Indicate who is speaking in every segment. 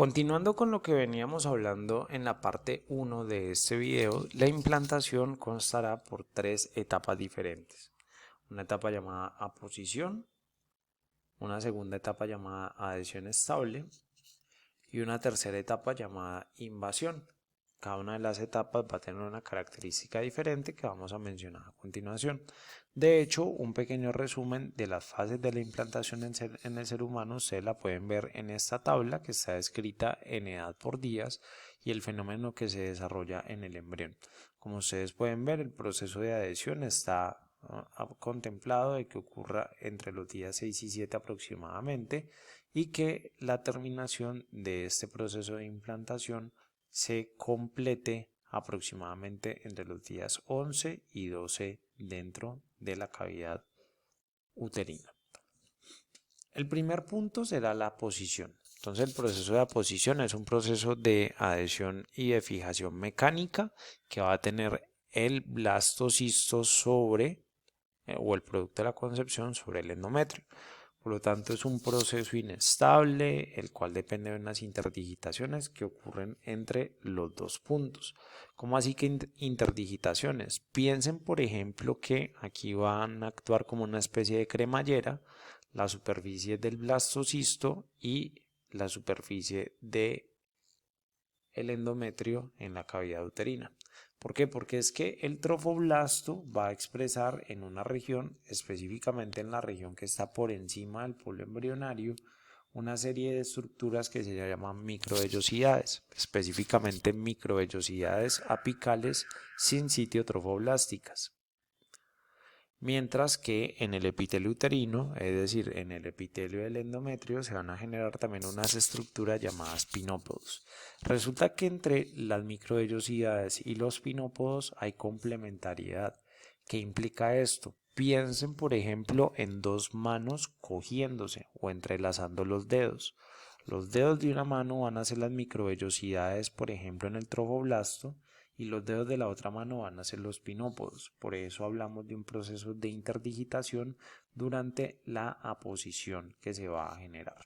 Speaker 1: Continuando con lo que veníamos hablando en la parte 1 de este video, la implantación constará por tres etapas diferentes. Una etapa llamada aposición, una segunda etapa llamada adhesión estable y una tercera etapa llamada invasión. Cada una de las etapas va a tener una característica diferente que vamos a mencionar a continuación. De hecho, un pequeño resumen de las fases de la implantación en el ser humano ustedes la pueden ver en esta tabla que está descrita en edad por días y el fenómeno que se desarrolla en el embrión. Como ustedes pueden ver, el proceso de adhesión está contemplado de que ocurra entre los días 6 y 7 aproximadamente y que la terminación de este proceso de implantación se complete aproximadamente entre los días 11 y 12 dentro de la cavidad uterina. El primer punto será la posición. Entonces el proceso de aposición es un proceso de adhesión y de fijación mecánica que va a tener el blastocisto sobre o el producto de la concepción sobre el endometrio. Por lo tanto, es un proceso inestable, el cual depende de unas interdigitaciones que ocurren entre los dos puntos. ¿Cómo así que interdigitaciones? Piensen, por ejemplo, que aquí van a actuar como una especie de cremallera la superficie del blastocisto y la superficie del endometrio en la cavidad uterina. ¿Por qué? Porque es que el trofoblasto va a expresar en una región, específicamente en la región que está por encima del polo embrionario, una serie de estructuras que se llaman microvellosidades, específicamente microvellosidades apicales sin sitio trofoblásticas. Mientras que en el epitelio uterino, es decir, en el epitelio del endometrio, se van a generar también unas estructuras llamadas pinópodos. Resulta que entre las microvellosidades y los pinópodos hay complementariedad. ¿Qué implica esto? Piensen, por ejemplo, en dos manos cogiéndose o entrelazando los dedos. Los dedos de una mano van a ser las microvellosidades, por ejemplo, en el trofoblasto, y los dedos de la otra mano van a ser los pinópodos. Por eso hablamos de un proceso de interdigitación durante la aposición que se va a generar.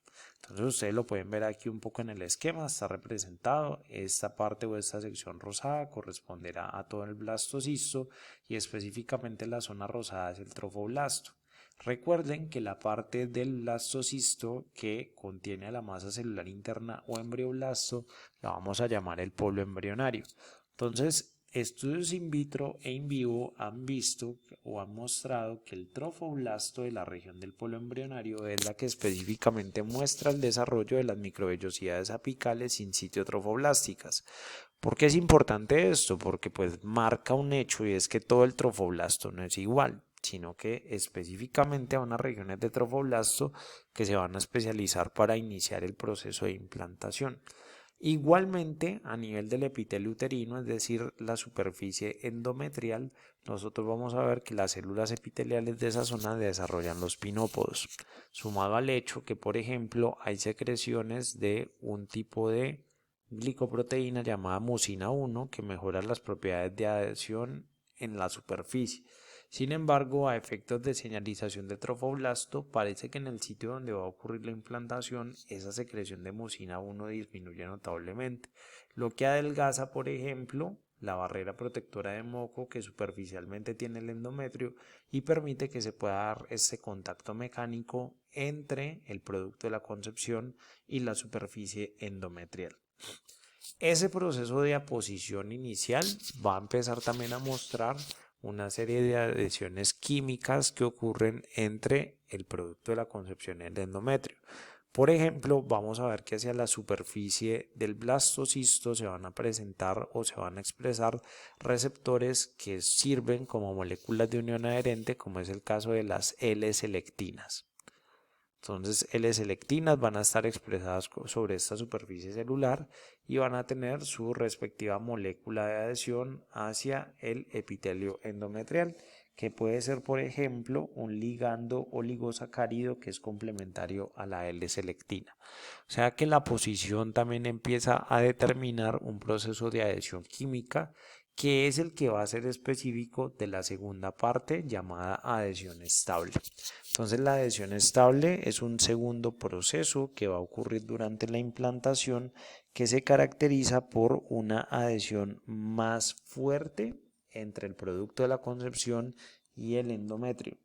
Speaker 1: Entonces ustedes lo pueden ver aquí un poco en el esquema, está representado. Esta parte o esta sección rosada corresponderá a todo el blastocisto y específicamente la zona rosada es el trofoblasto. Recuerden que la parte del blastocisto que contiene la masa celular interna o embrioblasto la vamos a llamar el polo embrionario. Entonces, estudios in vitro e in vivo han visto o han mostrado que el trofoblasto de la región del polo embrionario es la que específicamente muestra el desarrollo de las microvellosidades apicales sin sitio trofoblásticas. ¿Por qué es importante esto? Porque pues marca un hecho y es que todo el trofoblasto no es igual, sino que específicamente a unas regiones de trofoblasto que se van a especializar para iniciar el proceso de implantación. Igualmente, a nivel del epitelio uterino, es decir, la superficie endometrial, nosotros vamos a ver que las células epiteliales de esa zona desarrollan los pinópodos, sumado al hecho que, por ejemplo, hay secreciones de un tipo de glicoproteína llamada mucina 1 que mejora las propiedades de adhesión en la superficie. Sin embargo, a efectos de señalización de trofoblasto, parece que en el sitio donde va a ocurrir la implantación, esa secreción de mucina 1 disminuye notablemente, lo que adelgaza, por ejemplo, la barrera protectora de moco que superficialmente tiene el endometrio y permite que se pueda dar este contacto mecánico entre el producto de la concepción y la superficie endometrial. Ese proceso de aposición inicial va a empezar también a mostrar una serie de adhesiones químicas que ocurren entre el producto de la concepción y el endometrio. Por ejemplo, vamos a ver que hacia la superficie del blastocisto se van a presentar o se van a expresar receptores que sirven como moléculas de unión adherente, como es el caso de las L-selectinas. Entonces, L-selectinas van a estar expresadas sobre esta superficie celular y van a tener su respectiva molécula de adhesión hacia el epitelio endometrial, que puede ser, por ejemplo, un ligando oligosacárido que es complementario a la L-selectina. O sea que la posición también empieza a determinar un proceso de adhesión química que es el que va a ser específico de la segunda parte llamada adhesión estable. Entonces la adhesión estable es un segundo proceso que va a ocurrir durante la implantación que se caracteriza por una adhesión más fuerte entre el producto de la concepción y el endometrio.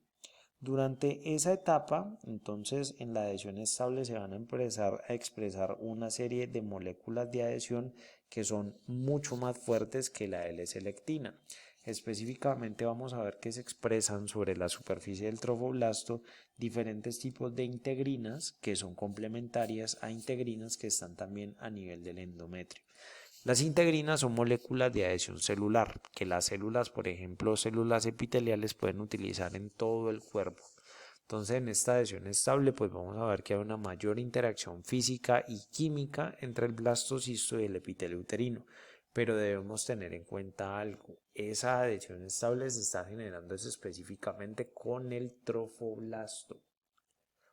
Speaker 1: Durante esa etapa, entonces, en la adhesión estable se van a empezar a expresar una serie de moléculas de adhesión que son mucho más fuertes que la L-selectina. Específicamente vamos a ver que se expresan sobre la superficie del trofoblasto diferentes tipos de integrinas que son complementarias a integrinas que están también a nivel del endometrio. Las integrinas son moléculas de adhesión celular que las células, por ejemplo, células epiteliales pueden utilizar en todo el cuerpo. Entonces, en esta adhesión estable, pues vamos a ver que hay una mayor interacción física y química entre el blastocisto y el epitelio uterino. Pero debemos tener en cuenta algo. Esa adhesión estable se está generando específicamente con el trofoblasto.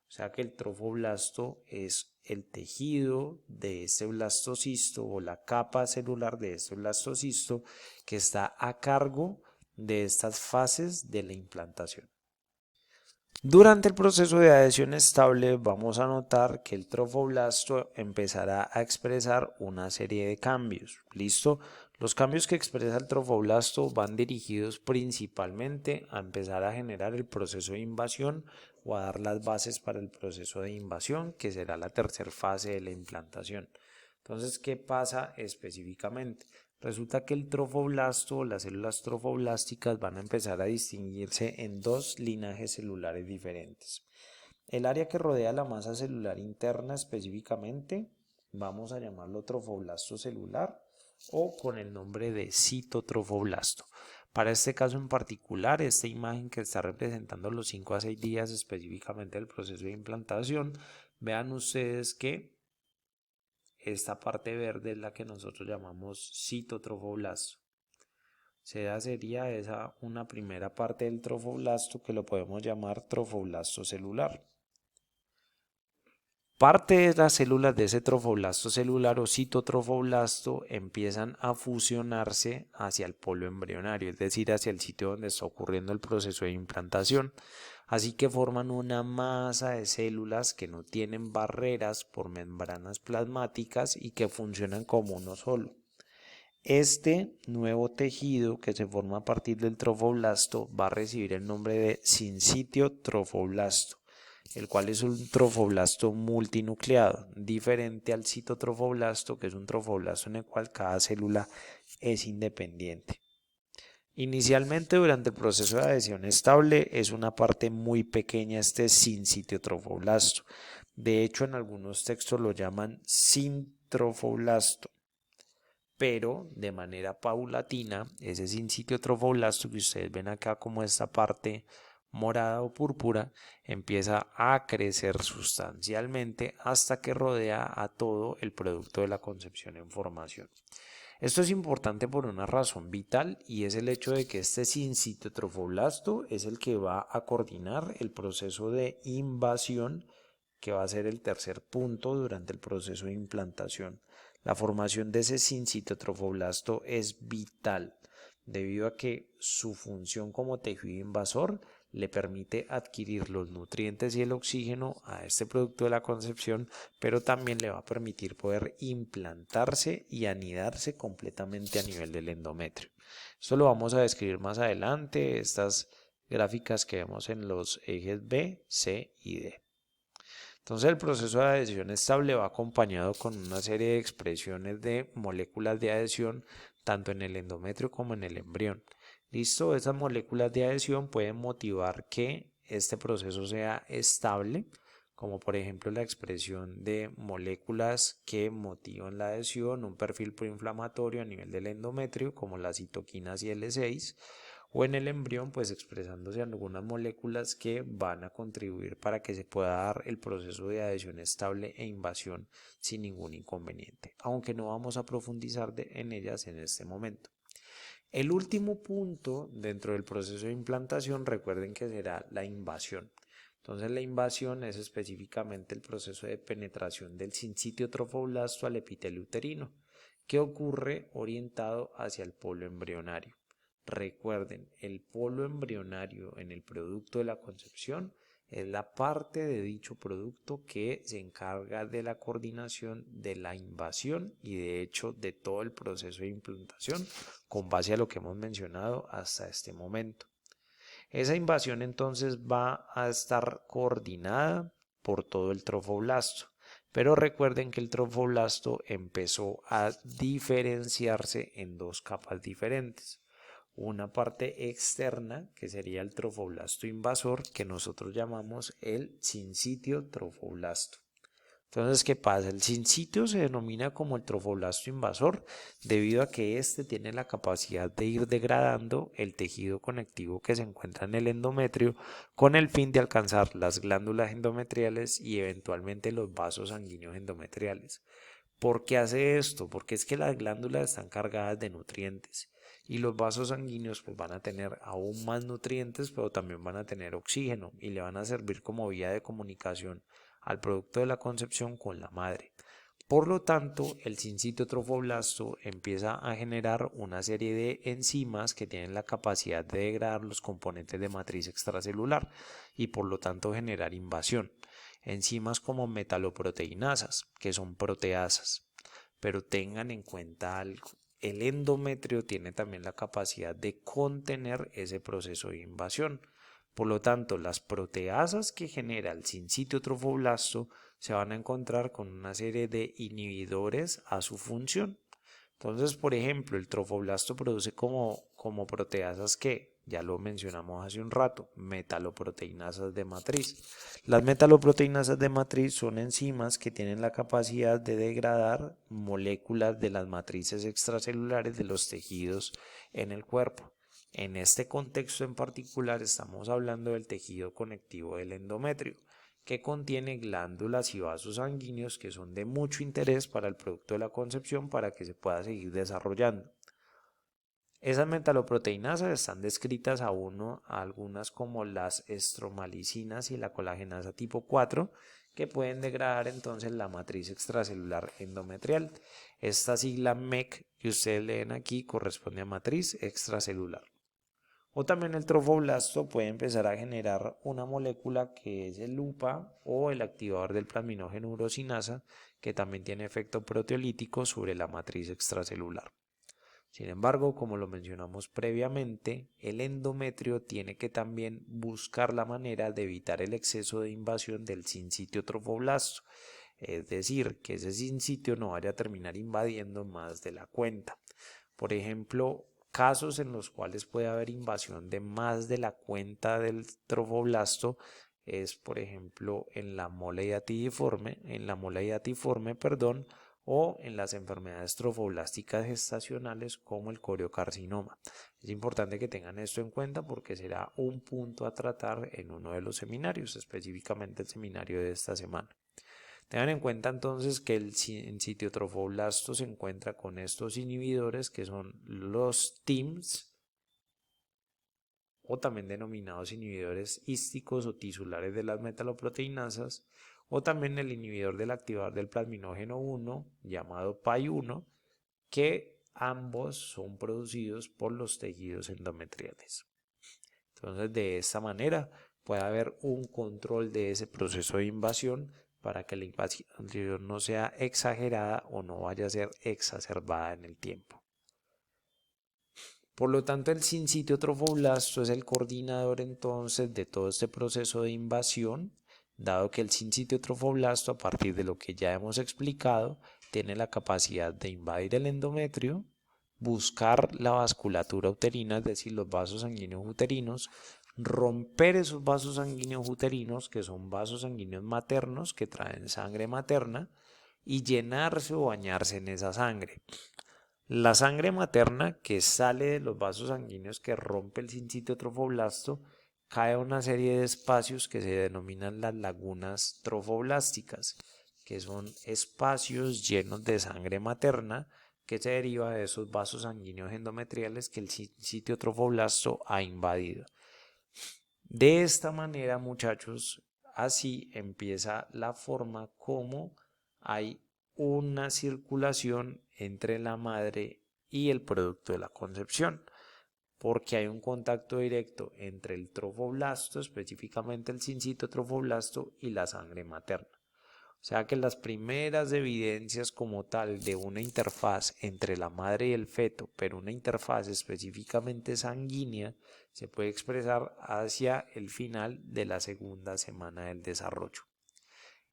Speaker 1: O sea que el trofoblasto es el tejido de este blastocisto o la capa celular de este blastocisto que está a cargo de estas fases de la implantación. Durante el proceso de adhesión estable vamos a notar que el trofoblasto empezará a expresar una serie de cambios. ¿Listo? Los cambios que expresa el trofoblasto van dirigidos principalmente a empezar a generar el proceso de invasión o a dar las bases para el proceso de invasión, que será la tercera fase de la implantación. Entonces, ¿qué pasa específicamente? Resulta que el trofoblasto, las células trofoblásticas van a empezar a distinguirse en dos linajes celulares diferentes. El área que rodea la masa celular interna específicamente, vamos a llamarlo trofoblasto celular o con el nombre de citotrofoblasto. Para este caso en particular, esta imagen que está representando los 5 a 6 días específicamente del proceso de implantación, vean ustedes que esta parte verde es la que nosotros llamamos citotrofoblasto. Sería esa una primera parte del trofoblasto que lo podemos llamar trofoblasto celular. Parte de las células de ese trofoblasto celular o citotrofoblasto empiezan a fusionarse hacia el polo embrionario, es decir, hacia el sitio donde está ocurriendo el proceso de implantación. Así que forman una masa de células que no tienen barreras por membranas plasmáticas y que funcionan como uno solo. Este nuevo tejido que se forma a partir del trofoblasto va a recibir el nombre de sincitio trofoblasto, el cual es un trofoblasto multinucleado, diferente al citotrofoblasto, que es un trofoblasto en el cual cada célula es independiente. Inicialmente, durante el proceso de adhesión estable, es una parte muy pequeña este sincitio trofoblasto. De hecho, en algunos textos lo llaman sintrofoblasto. Pero de manera paulatina, ese sincitio trofoblasto que ustedes ven acá como esta parte morada o púrpura empieza a crecer sustancialmente hasta que rodea a todo el producto de la concepción en formación. Esto es importante por una razón vital y es el hecho de que este sincitio trofoblasto es el que va a coordinar el proceso de invasión, que va a ser el tercer punto durante el proceso de implantación. La formación de ese sincitio trofoblasto es vital debido a que su función como tejido invasor le permite adquirir los nutrientes y el oxígeno a este producto de la concepción, pero también le va a permitir poder implantarse y anidarse completamente a nivel del endometrio. Esto lo vamos a describir más adelante, estas gráficas que vemos en los ejes B, C y D. Entonces el proceso de adhesión estable va acompañado con una serie de expresiones de moléculas de adhesión tanto en el endometrio como en el embrión. Listo, esas moléculas de adhesión pueden motivar que este proceso sea estable, como por ejemplo la expresión de moléculas que motivan la adhesión, un perfil proinflamatorio a nivel del endometrio, como las citoquinas y L6, o en el embrión, pues expresándose algunas moléculas que van a contribuir para que se pueda dar el proceso de adhesión estable e invasión sin ningún inconveniente, aunque no vamos a profundizar en ellas en este momento. El último punto dentro del proceso de implantación, recuerden que será la invasión. Entonces la invasión es específicamente el proceso de penetración del sincitio trofoblasto al epitelio uterino, ¿Qué ocurre orientado hacia el polo embrionario? Recuerden, el polo embrionario en el producto de la concepción es la parte de dicho producto que se encarga de la coordinación de la invasión y de hecho de todo el proceso de implantación con base a lo que hemos mencionado hasta este momento. Esa invasión entonces va a estar coordinada por todo el trofoblasto. Pero recuerden que el trofoblasto empezó a diferenciarse en dos capas diferentes. Una parte externa, que sería el trofoblasto invasor, que nosotros llamamos el sincitio trofoblasto. Entonces, ¿qué pasa? El sincitio se denomina como el trofoblasto invasor debido a que éste tiene la capacidad de ir degradando el tejido conectivo que se encuentra en el endometrio con el fin de alcanzar las glándulas endometriales y eventualmente los vasos sanguíneos endometriales. ¿Por qué hace esto? Porque es que las glándulas están cargadas de nutrientes y los vasos sanguíneos pues van a tener aún más nutrientes, pero también van a tener oxígeno y le van a servir como vía de comunicación al producto de la concepción con la madre. Por lo tanto, el sincitio trofoblasto empieza a generar una serie de enzimas que tienen la capacidad de degradar los componentes de matriz extracelular y por lo tanto generar invasión. Enzimas como metaloproteinasas, que son proteasas. Pero tengan en cuenta algo. El endometrio tiene también la capacidad de contener ese proceso de invasión. Por lo tanto, las proteasas que genera el sincitio trofoblasto se van a encontrar con una serie de inhibidores a su función. Entonces, por ejemplo, el trofoblasto produce como proteasas que, ya lo mencionamos hace un rato, metaloproteinasas de matriz. Las metaloproteinasas de matriz son enzimas que tienen la capacidad de degradar moléculas de las matrices extracelulares de los tejidos en el cuerpo. En este contexto en particular estamos hablando del tejido conectivo del endometrio, que contiene glándulas y vasos sanguíneos que son de mucho interés para el producto de la concepción para que se pueda seguir desarrollando. Esas metaloproteinasas están descritas a algunas como las estromalicinas y la colagenasa tipo 4, que pueden degradar entonces la matriz extracelular endometrial. Esta sigla MEC que ustedes leen aquí corresponde a matriz extracelular. O también el trofoblasto puede empezar a generar una molécula que es el UPA o el activador del plasminógeno urosinasa, que también tiene efecto proteolítico sobre la matriz extracelular. Sin embargo, como lo mencionamos previamente, el endometrio tiene que también buscar la manera de evitar el exceso de invasión del sincitio trofoblasto, es decir, que ese sincitio no vaya a terminar invadiendo más de la cuenta. Por ejemplo, casos en los cuales puede haber invasión de más de la cuenta del trofoblasto es, por ejemplo, en la mola hiatiforme, o en las enfermedades trofoblásticas gestacionales como el coriocarcinoma. Es importante que tengan esto en cuenta porque será un punto a tratar en uno de los seminarios, específicamente el seminario de esta semana. Tengan en cuenta entonces que el sitio trofoblasto se encuentra con estos inhibidores que son los TIMs o también denominados inhibidores hísticos o tisulares de las metaloproteinasas o también el inhibidor del activador del plasminógeno 1 llamado PAI1 que ambos son producidos por los tejidos endometriales. Entonces de esta manera puede haber un control de ese proceso de invasión para que la invasión no sea exagerada o no vaya a ser exacerbada en el tiempo. Por lo tanto, el sincitio trofoblasto es el coordinador entonces de todo este proceso de invasión, dado que el sincitio trofoblasto, a partir de lo que ya hemos explicado, tiene la capacidad de invadir el endometrio, buscar la vasculatura uterina, es decir, los vasos sanguíneos uterinos, romper esos vasos sanguíneos uterinos, que son vasos sanguíneos maternos que traen sangre materna, y llenarse o bañarse en esa sangre. La sangre materna que sale de los vasos sanguíneos que rompe el sincitio trofoblasto cae a una serie de espacios que se denominan las lagunas trofoblásticas, que son espacios llenos de sangre materna que se deriva de esos vasos sanguíneos endometriales que el sincitio trofoblasto ha invadido. De esta manera, muchachos, así empieza la forma como hay una circulación entre la madre y el producto de la concepción, porque hay un contacto directo entre el trofoblasto, específicamente el sincitotrofoblasto, y la sangre materna. O sea que las primeras evidencias como tal de una interfaz entre la madre y el feto, pero una interfaz específicamente sanguínea, se puede expresar hacia el final de la segunda semana del desarrollo.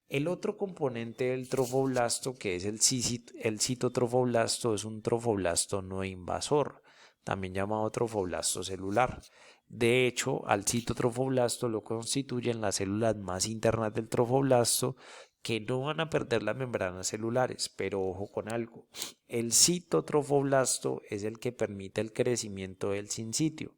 Speaker 1: El otro componente del trofoblasto, que es el citotrofoblasto, es un trofoblasto no invasor, también llamado trofoblasto celular. De hecho, al citotrofoblasto lo constituyen las células más internas del trofoblasto, que no van a perder las membranas celulares, pero ojo con algo, el citotrofoblasto es el que permite el crecimiento del sincitio,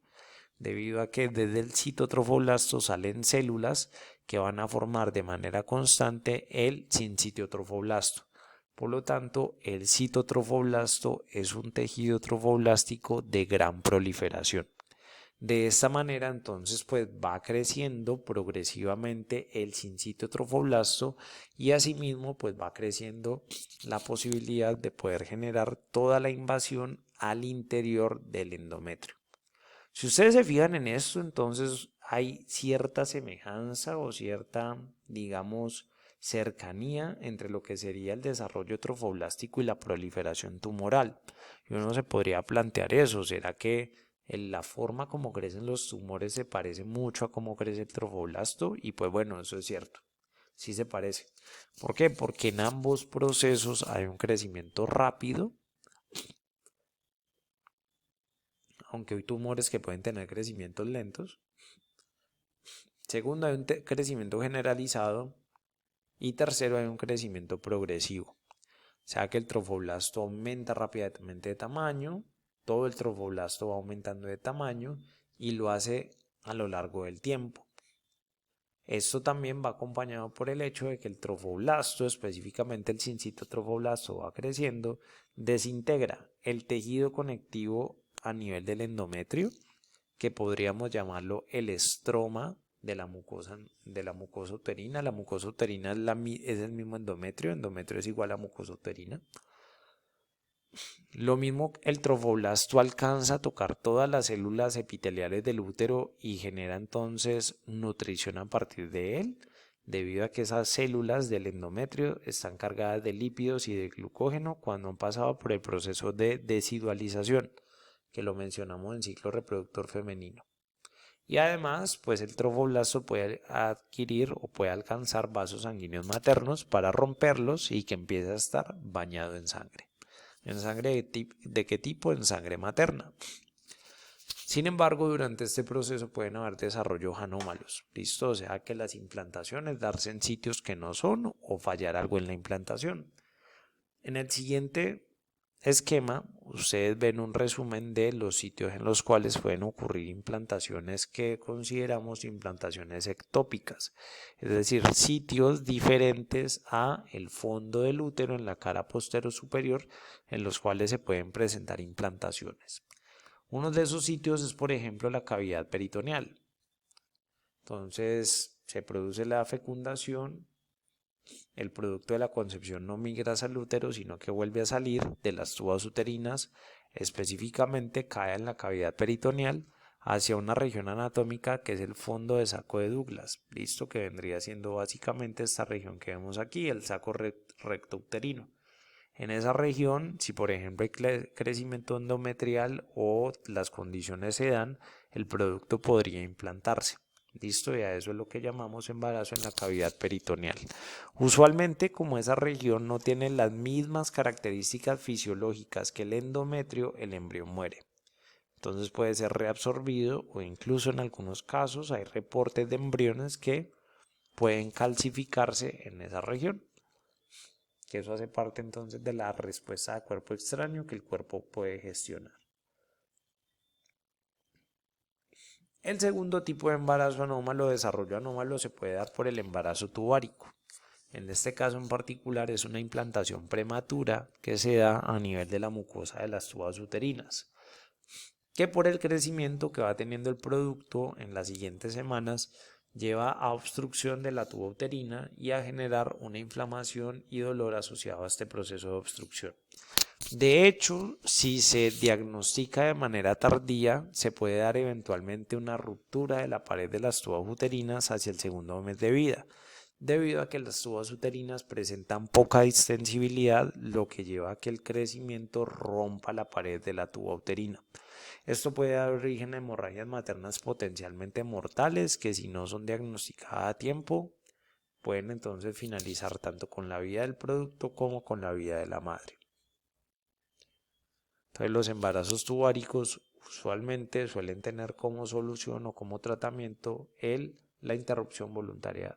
Speaker 1: debido a que desde el citotrofoblasto salen células que van a formar de manera constante el sincitiotrofoblasto. Por lo tanto, el citotrofoblasto es un tejido trofoblástico de gran proliferación. De esta manera, entonces, pues va creciendo progresivamente el sincitiotrofoblasto y asimismo, pues va creciendo la posibilidad de poder generar toda la invasión al interior del endometrio. Si ustedes se fijan en esto, entonces hay cierta semejanza o cierta, digamos, cercanía entre lo que sería el desarrollo trofoblástico y la proliferación tumoral. Y uno se podría plantear eso, ¿será que la forma como crecen los tumores se parece mucho a cómo crece el trofoblasto? Y pues bueno, eso es cierto, sí se parece. ¿Por qué? Porque en ambos procesos hay un crecimiento rápido, aunque hay tumores que pueden tener crecimientos lentos. Segundo, hay un crecimiento generalizado. Y tercero, hay un crecimiento progresivo. O sea que el trofoblasto aumenta rápidamente de tamaño, todo el trofoblasto va aumentando de tamaño y lo hace a lo largo del tiempo. Esto también va acompañado por el hecho de que el trofoblasto, específicamente el sincitotrofoblasto, va creciendo, desintegra el tejido conectivo a nivel del endometrio, que podríamos llamarlo el estroma de la mucosa uterina. La mucosa uterina es el mismo endometrio, endometrio es igual a mucosa uterina. Lo mismo, el trofoblasto alcanza a tocar todas las células epiteliales del útero y genera entonces nutrición a partir de él, debido a que esas células del endometrio están cargadas de lípidos y de glucógeno cuando han pasado por el proceso de desidualización, que lo mencionamos en ciclo reproductor femenino. Y además, pues el trofoblasto puede adquirir o puede alcanzar vasos sanguíneos maternos para romperlos y que empiece a estar bañado en sangre. ¿En sangre de qué tipo? En sangre materna. Sin embargo, durante este proceso pueden haber desarrollos anómalos, ¿listo? O sea que las implantaciones darse en sitios que no son o fallar algo en la implantación. En el siguiente esquema, ustedes ven un resumen de los sitios en los cuales pueden ocurrir implantaciones que consideramos implantaciones ectópicas, es decir, sitios diferentes a el fondo del útero en la cara posterior superior en los cuales se pueden presentar implantaciones. Uno de esos sitios es, por ejemplo, la cavidad peritoneal. Entonces, se produce la fecundación. El producto de la concepción no migra hacia el útero, sino que vuelve a salir de las tubas uterinas, específicamente cae en la cavidad peritoneal hacia una región anatómica que es el fondo de saco de Douglas, listo, que vendría siendo básicamente esta región que vemos aquí, el saco recto uterino. En esa región, si por ejemplo hay crecimiento endometrial o las condiciones se dan, el producto podría implantarse. Listo, y a eso es lo que llamamos embarazo en la cavidad peritoneal. Usualmente, como esa región no tiene las mismas características fisiológicas que el endometrio, el embrión muere. Entonces puede ser reabsorbido o incluso en algunos casos hay reportes de embriones que pueden calcificarse en esa región. Que eso hace parte entonces de la respuesta de cuerpo extraño que el cuerpo puede gestionar. El segundo tipo de embarazo anómalo, desarrollo anómalo, se puede dar por el embarazo tubárico. En este caso en particular es una implantación prematura que se da a nivel de la mucosa de las tubas uterinas, que por el crecimiento que va teniendo el producto en las siguientes semanas lleva a obstrucción de la tuba uterina y a generar una inflamación y dolor asociado a este proceso de obstrucción. De hecho, si se diagnostica de manera tardía, se puede dar eventualmente una ruptura de la pared de las tubas uterinas hacia el segundo mes de vida, debido a que las tubas uterinas presentan poca distensibilidad, lo que lleva a que el crecimiento rompa la pared de la tuba uterina. Esto puede dar origen a hemorragias maternas potencialmente mortales que, si no son diagnosticadas a tiempo, pueden entonces finalizar tanto con la vida del producto como con la vida de la madre. Entonces, los embarazos tubáricos usualmente suelen tener como solución o como tratamiento la interrupción voluntaria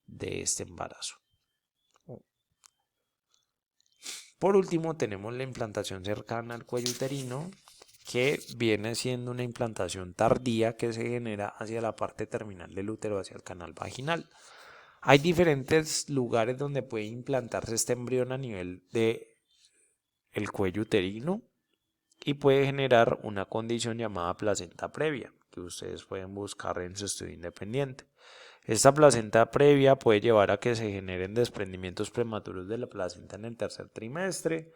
Speaker 1: de este embarazo. Por último, tenemos la implantación cercana al cuello uterino, que viene siendo una implantación tardía que se genera hacia la parte terminal del útero, hacia el canal vaginal. Hay diferentes lugares donde puede implantarse este embrión a nivel del cuello uterino y puede generar una condición llamada placenta previa, que ustedes pueden buscar en su estudio independiente. Esta placenta previa puede llevar a que se generen desprendimientos prematuros de la placenta en el tercer trimestre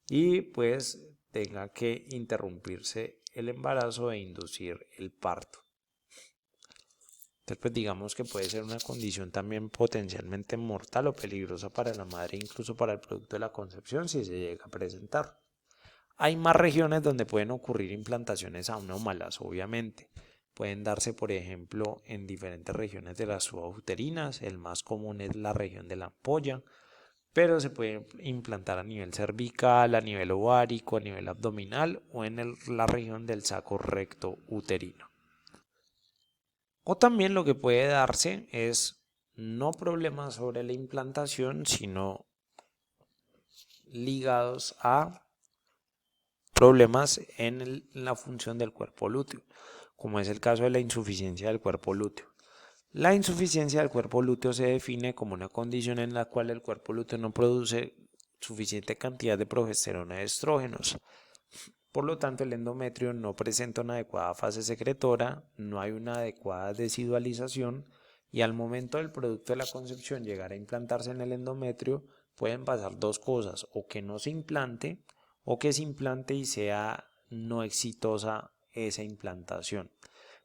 Speaker 1: y pues tenga que interrumpirse el embarazo e inducir el parto. Entonces, pues digamos que puede ser una condición también potencialmente mortal o peligrosa para la madre, incluso para el producto de la concepción, si se llega a presentar. Hay más regiones donde pueden ocurrir implantaciones anómalas, obviamente. Pueden darse, por ejemplo, en diferentes regiones de las tubas uterinas. El más común es la región de la ampolla, pero se puede implantar a nivel cervical, a nivel ovárico, a nivel abdominal o en la región del saco recto uterino. O también lo que puede darse es no problemas sobre la implantación, sino ligados a problemas en la función del cuerpo lúteo, como es el caso de la insuficiencia del cuerpo lúteo. La insuficiencia del cuerpo lúteo se define como una condición en la cual el cuerpo lúteo no produce suficiente cantidad de progesterona y estrógenos. Por lo tanto, el endometrio no presenta una adecuada fase secretora, no hay una adecuada desidualización y al momento del producto de la concepción llegar a implantarse en el endometrio, pueden pasar dos cosas: o que no se implante o que se implante y sea no exitosa esa implantación.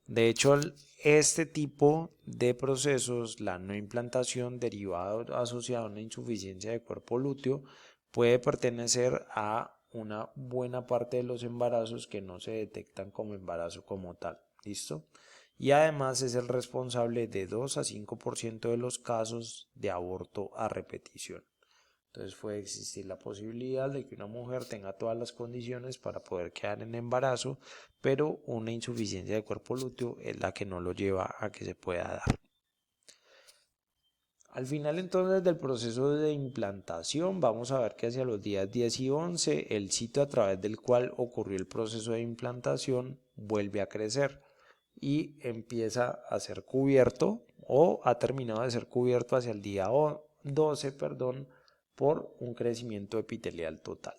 Speaker 1: De hecho, este tipo de procesos, la no implantación derivado asociado a una insuficiencia de cuerpo lúteo, puede pertenecer a una buena parte de los embarazos que no se detectan como embarazo como tal. ¿Listo? Y además es el responsable de 2 a 5% de los casos de aborto a repetición. Entonces puede existir la posibilidad de que una mujer tenga todas las condiciones para poder quedar en embarazo, pero una insuficiencia de cuerpo lúteo es la que no lo lleva a que se pueda dar. Al final entonces del proceso de implantación vamos a ver que hacia los días 10 y 11 el sitio a través del cual ocurrió el proceso de implantación vuelve a crecer y empieza a ser cubierto o ha terminado de ser cubierto hacia el día 12, por un crecimiento epitelial total.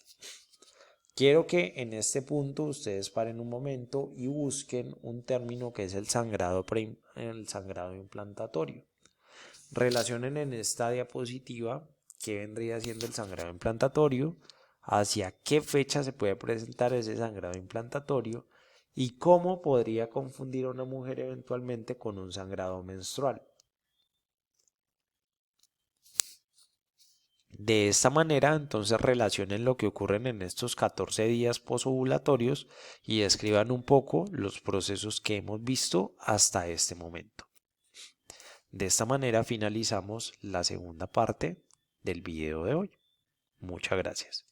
Speaker 1: Quiero que en este punto ustedes paren un momento y busquen un término que es el sangrado implantatorio. Relacionen en esta diapositiva qué vendría siendo el sangrado implantatorio, hacia qué fecha se puede presentar ese sangrado implantatorio y cómo podría confundir a una mujer eventualmente con un sangrado menstrual. De esta manera, entonces relacionen lo que ocurren en estos 14 días posovulatorios y describan un poco los procesos que hemos visto hasta este momento. De esta manera finalizamos la segunda parte del video de hoy. Muchas gracias.